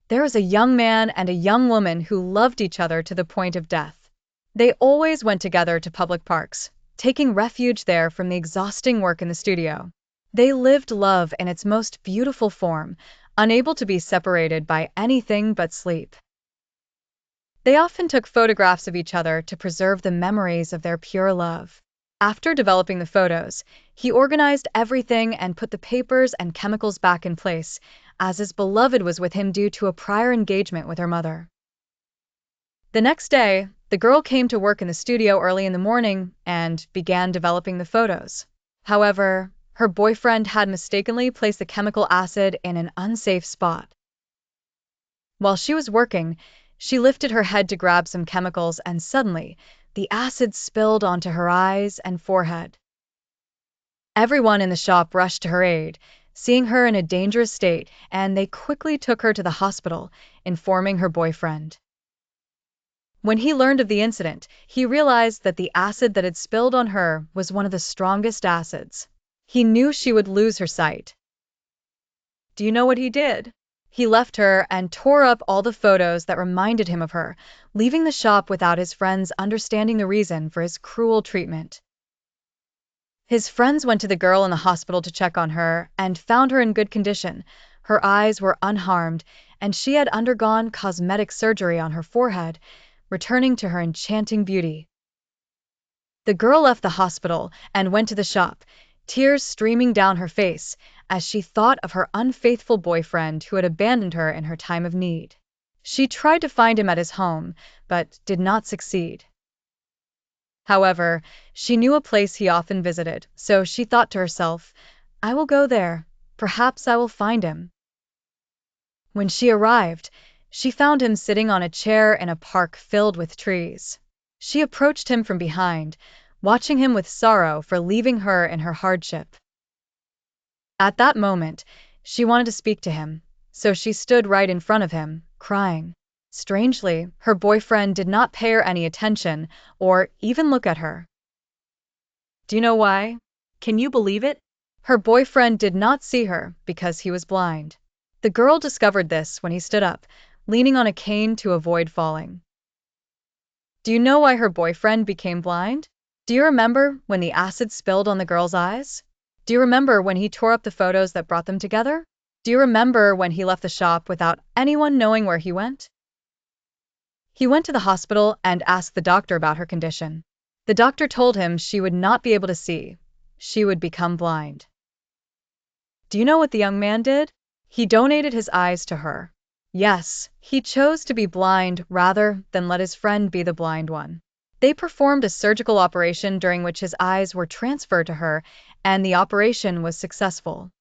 There was a young man and a young woman who loved each other to the point of death. They always went together to public parks, taking refuge there from the exhausting work in the studio. They lived love in its most beautiful form, unable to be separated by anything but sleep. They often took photographs of each other to preserve the memories of their pure love. After developing the photos, he organized everything and put the papers and chemicals back in place, as his beloved was with him due to a prior engagement with her mother. The next day, the girl came to work in the studio early in the morning and began developing the photos. However, her boyfriend had mistakenly placed the chemical acid in an unsafe spot. While she was working, she lifted her head to grab some chemicals and suddenly, the acid spilled onto her eyes and forehead. Everyone in the shop rushed to her aid, seeing her in a dangerous state, and they quickly took her to the hospital, informing her boyfriend. When he learned of the incident, he realized that the acid that had spilled on her was one of the strongest acids. He knew she would lose her sight. Do you know what he did? He left her and tore up all the photos that reminded him of her, leaving the shop without his friends understanding the reason for his cruel treatment. His friends went to the girl in the hospital to check on her and found her in good condition. Her eyes were unharmed, and she had undergone cosmetic surgery on her forehead, returning to her enchanting beauty. The girl left the hospital and went to the shop, tears streaming down her face as she thought of her unfaithful boyfriend who had abandoned her in her time of need. She tried to find him at his home, but did not succeed. However, she knew a place he often visited, so she thought to herself, I will go there. Perhaps I will find him. When she arrived, she found him sitting on a chair in a park filled with trees. She approached him from behind, watching him with sorrow for leaving her in her hardship. At that moment, she wanted to speak to him, so she stood right in front of him, crying. Strangely, her boyfriend did not pay her any attention or even look at her. Do you know why? Can you believe it? Her boyfriend did not see her because he was blind. The girl discovered this when he stood up, leaning on a cane to avoid falling. Do you know why her boyfriend became blind? Do you remember when the acid spilled on the girl's eyes? Do you remember when he tore up the photos that brought them together? Do you remember when he left the shop without anyone knowing where he went? He went to the hospital and asked the doctor about her condition. The doctor told him she would not be able to see. She would become blind. Do you know what the young man did? He donated his eyes to her. Yes, he chose to be blind rather than let his friend be the blind one. They performed a surgical operation during which his eyes were transferred to her, and the operation was successful.